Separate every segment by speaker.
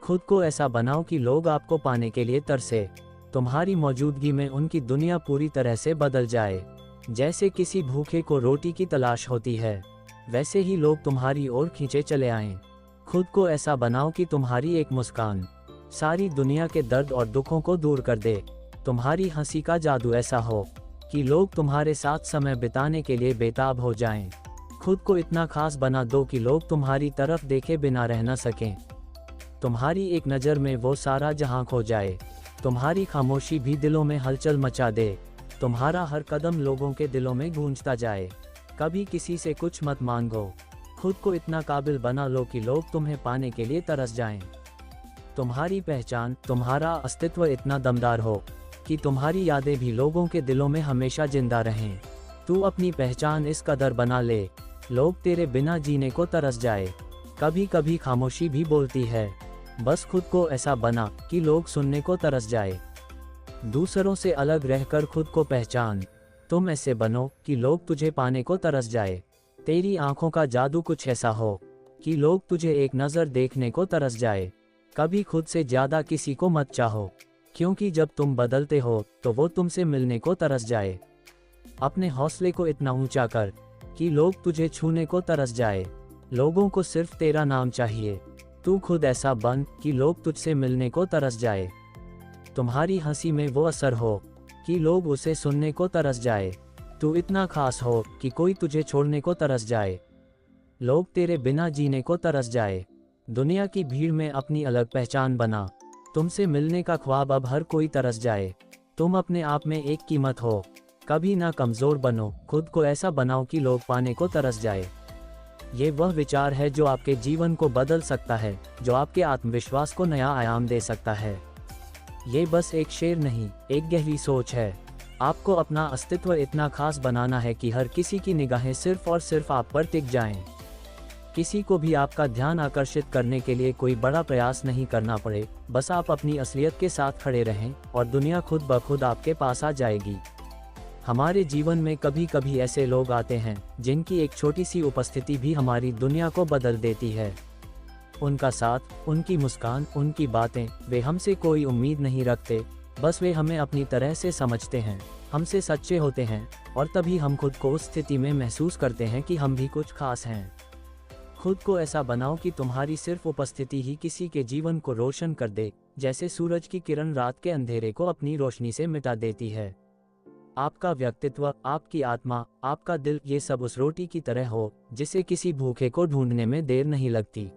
Speaker 1: खुद को ऐसा बनाओ कि लोग आपको पाने के लिए तरसे। तुम्हारी मौजूदगी में उनकी दुनिया पूरी तरह से बदल जाए। जैसे किसी भूखे को रोटी की तलाश होती है, वैसे ही लोग तुम्हारी ओर खींचे चले आएं। खुद को ऐसा बनाओ कि तुम्हारी एक मुस्कान सारी दुनिया के दर्द और दुखों को दूर कर दे। तुम्हारी हंसी का जादू ऐसा हो कि लोग तुम्हारे साथ समय बिताने के लिए बेताब हो जाएं। खुद को इतना खास बना दो कि लोग तुम्हारी तरफ देखे बिना रह न सकें। तुम्हारी एक नज़र में वो सारा जहां खो जाए। तुम्हारी खामोशी भी दिलों में हलचल मचा दे। तुम्हारा हर कदम लोगों के दिलों में गूंजता जाए। कभी किसी से कुछ मत मांगो। खुद को इतना काबिल बना लो कि लोग तुम्हें पाने के लिए तरस जाएं। तुम्हारी पहचान, तुम्हारा अस्तित्व इतना दमदार हो कि तुम्हारी यादें भी लोगों के दिलों में हमेशा जिंदा रहें। तू अपनी पहचान इस कदर बना ले, लोग तेरे बिना जीने को तरस जाए। कभी कभी खामोशी भी बोलती है। बस खुद को ऐसा बना कि लोग सुनने को तरस जाए। दूसरों से अलग रहकर खुद को पहचान। तुम ऐसे बनो कि लोग तुझे पाने को तरस जाए। तेरी आंखों का जादू कुछ ऐसा हो कि लोग तुझे एक नज़र देखने को तरस जाए। कभी खुद से ज़्यादा किसी को मत चाहो, क्योंकि जब तुम बदलते हो तो वो तुमसे मिलने को तरस जाए। अपने हौसले को इतना ऊंचा कर कि लोग तुझे छूने को तरस जाए। लोगों को सिर्फ तेरा नाम चाहिए। तू खुद ऐसा बन कि लोग तुझसे मिलने को तरस जाए। तुम्हारी हंसी में वो असर हो कि लोग उसे सुनने को तरस जाए। तू इतना खास हो कि कोई तुझे छोड़ने को तरस जाए। लोग तेरे बिना जीने को तरस जाए। दुनिया की भीड़ में अपनी अलग पहचान बना। तुमसे मिलने का ख्वाब अब हर कोई तरस जाए। तुम अपने आप में एक कीमत हो। कभी ना कमज़ोर बनो। खुद को ऐसा बनाओ कि लोग पाने को तरस जाए। ये वह विचार है जो आपके जीवन को बदल सकता है, जो आपके आत्मविश्वास को नया आयाम दे सकता है। ये बस एक शेर नहीं, एक गहरी सोच है। आपको अपना अस्तित्व इतना खास बनाना है कि हर किसी की निगाहें सिर्फ और सिर्फ आप पर टिक जाएं। किसी को भी आपका ध्यान आकर्षित करने के लिए कोई बड़ा प्रयास नहीं करना पड़े। बस आप अपनी असलियत के साथ खड़े रहें और दुनिया खुद ब खुद आपके पास आ जाएगी। हमारे जीवन में कभी कभी ऐसे लोग आते हैं जिनकी एक छोटी सी उपस्थिति भी हमारी दुनिया को बदल देती है। उनका साथ, उनकी मुस्कान, उनकी बातें, वे हमसे कोई उम्मीद नहीं रखते। बस वे हमें अपनी तरह से समझते हैं, हमसे सच्चे होते हैं, और तभी हम खुद को उस स्थिति में महसूस करते हैं कि हम भी कुछ खास हैं। खुद को ऐसा बनाओ कि तुम्हारी सिर्फ उपस्थिति ही किसी के जीवन को रोशन कर दे, जैसे सूरज की किरण रात के अंधेरे को अपनी रोशनी से मिटा देती है। आपका व्यक्तित्व, आपकी आत्मा, आपका दिल, ये सब उस रोटी की तरह हो जिसे किसी भूखे को ढूंढने में देर नहीं लगती।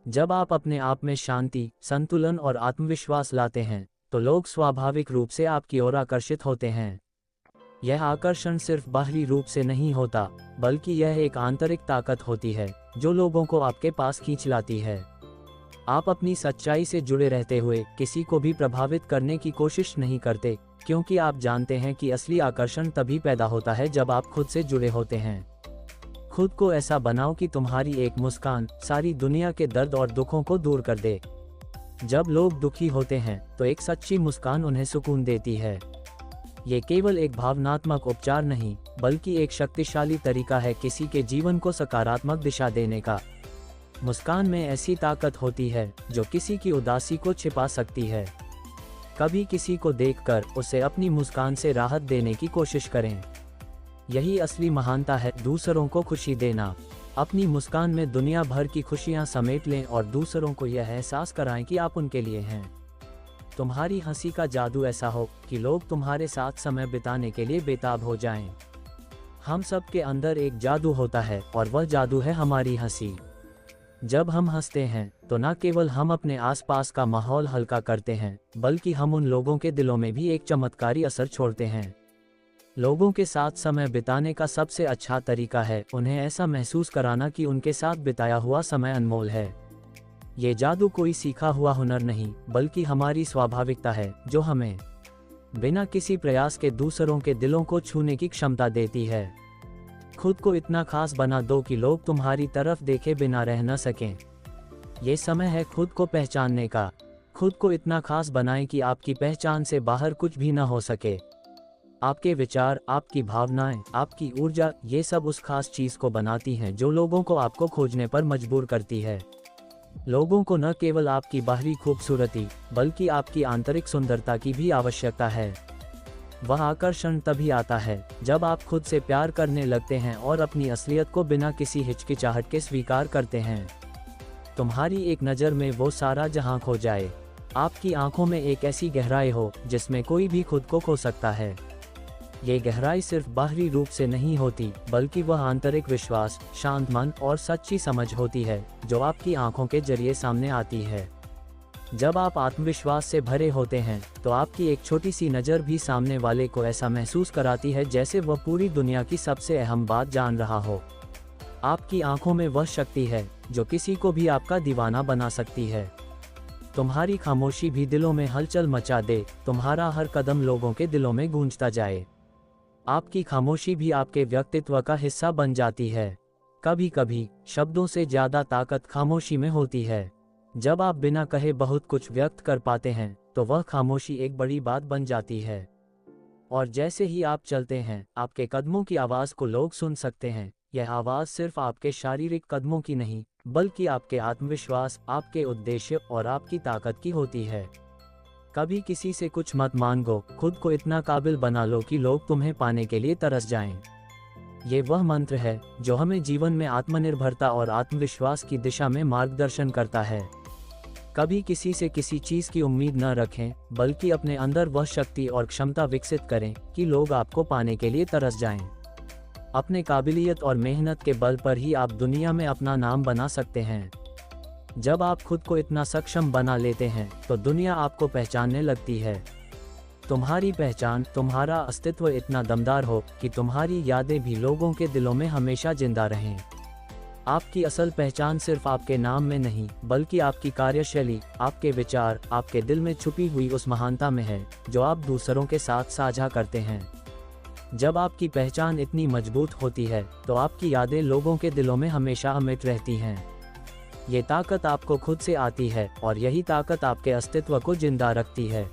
Speaker 1: जब आप अपने आप में शांति, संतुलन और आत्मविश्वास लाते हैं तो लोग स्वाभाविक रूप से आपकी ओर आकर्षित होते हैं। यह आकर्षण सिर्फ बाहरी रूप से नहीं होता, बल्कि यह एक आंतरिक ताकत होती है जो लोगों को आपके पास खींच लाती है। आप अपनी सच्चाई से जुड़े रहते हुए किसी को भी प्रभावित करने की कोशिश नहीं करते, क्योंकि आप जानते हैं कि असली आकर्षण तभी पैदा होता है जब आप खुद से जुड़े होते हैं। खुद को ऐसा बनाओ कि तुम्हारी एक मुस्कान सारी दुनिया के दर्द और दुखों को दूर कर दे। जब लोग दुखी होते हैं तो एक सच्ची मुस्कान उन्हें सुकून देती है। ये केवल एक भावनात्मक उपचार नहीं, बल्कि एक शक्तिशाली तरीका है किसी के जीवन को सकारात्मक दिशा देने का। मुस्कान में ऐसी ताकत होती है जो किसी की उदासी को छिपा सकती है। कभी किसी को देखकर उसे अपनी मुस्कान से राहत देने की कोशिश करें। यही असली महानता है, दूसरों को खुशी देना। अपनी मुस्कान में दुनिया भर की खुशियां समेट लें और दूसरों को यह एहसास कराएं कि आप उनके लिए हैं। तुम्हारी हंसी का जादू ऐसा हो कि लोग तुम्हारे साथ समय बिताने के लिए बेताब हो जाएं। हम सब के अंदर एक जादू होता है और वह जादू है हमारी हंसी। जब हम हंसते हैं तो न केवल हम अपने आसपास का माहौल हल्का करते हैं, बल्कि हम उन लोगों के दिलों में भी एक चमत्कारी असर छोड़ते हैं। लोगों के साथ समय बिताने का सबसे अच्छा तरीका है उन्हें ऐसा महसूस कराना कि उनके साथ बिताया हुआ समय अनमोल है। ये जादू कोई सीखा हुआ हुनर नहीं, बल्कि हमारी स्वाभाविकता है जो हमें बिना किसी प्रयास के दूसरों के दिलों को छूने की क्षमता देती है। खुद को इतना खास बना दो कि लोग तुम्हारी तरफ देखे बिना रह न सकें। ये समय है खुद को पहचानने का। खुद को इतना खास बनाएं कि आपकी पहचान से बाहर कुछ भी न हो सके। आपके विचार, आपकी भावनाएं, आपकी ऊर्जा, ये सब उस खास चीज़ को बनाती हैं जो लोगों को आपको खोजने पर मजबूर करती है। लोगों को न केवल आपकी बाहरी खूबसूरती बल्कि आपकी आंतरिक सुंदरता की भी आवश्यकता है। वह आकर्षण तभी आता है जब आप खुद से प्यार करने लगते हैं और अपनी असलियत को बिना किसी हिचकिचाहट के स्वीकार करते हैं। तुम्हारी एक नज़र में वो सारा जहां खो जाए। आपकी आंखों में एक ऐसी गहराई हो जिसमें कोई भी खुद को खो सकता है। ये गहराई सिर्फ बाहरी रूप से नहीं होती, बल्कि वह आंतरिक विश्वास, शांत मन और सच्ची समझ होती है जो आपकी आंखों के जरिए सामने आती है। जब आप आत्मविश्वास से भरे होते हैं तो आपकी एक छोटी सी नज़र भी सामने वाले को ऐसा महसूस कराती है जैसे वह पूरी दुनिया की सबसे अहम बात जान रहा हो। आपकी आंखों में वह शक्ति है जो किसी को भी आपका दीवाना बना सकती है। तुम्हारी खामोशी भी दिलों में हलचल मचा दे, तुम्हारा हर कदम लोगों के दिलों में गूंजता जाए। आपकी खामोशी भी आपके व्यक्तित्व का हिस्सा बन जाती है। कभी कभी शब्दों से ज़्यादा ताकत खामोशी में होती है। जब आप बिना कहे बहुत कुछ व्यक्त कर पाते हैं तो वह खामोशी एक बड़ी बात बन जाती है। और जैसे ही आप चलते हैं, आपके कदमों की आवाज़ को लोग सुन सकते हैं। यह आवाज़ सिर्फ आपके शारीरिक कदमों की नहीं, बल्कि आपके आत्मविश्वास, आपके उद्देश्य और आपकी ताकत की होती है। कभी किसी से कुछ मत मांगो, खुद को इतना काबिल बना लो कि लोग तुम्हें पाने के लिए तरस जाएं। ये वह मंत्र है जो हमें जीवन में आत्मनिर्भरता और आत्मविश्वास की दिशा में मार्गदर्शन करता है। कभी किसी से किसी चीज़ की उम्मीद न रखें, बल्कि अपने अंदर वह शक्ति और क्षमता विकसित करें कि लोग आपको पाने के लिए तरस जाएं। अपने काबिलियत और मेहनत के बल पर ही आप दुनिया में अपना नाम बना सकते हैं। जब आप खुद को इतना सक्षम बना लेते हैं तो दुनिया आपको पहचानने लगती है। तुम्हारी पहचान, तुम्हारा अस्तित्व इतना दमदार हो कि तुम्हारी यादें भी लोगों के दिलों में हमेशा जिंदा रहें। आपकी असल पहचान सिर्फ आपके नाम में नहीं, बल्कि आपकी कार्यशैली, आपके विचार, आपके दिल में छुपी हुई उस महानता में है जो आप दूसरों के साथ साझा करते हैं। जब आपकी पहचान इतनी मजबूत होती है तो आपकी यादें लोगों के दिलों में हमेशा अमिट रहती हैं। ये ताकत आपको खुद से आती है और यही ताकत आपके अस्तित्व को जिंदा रखती है।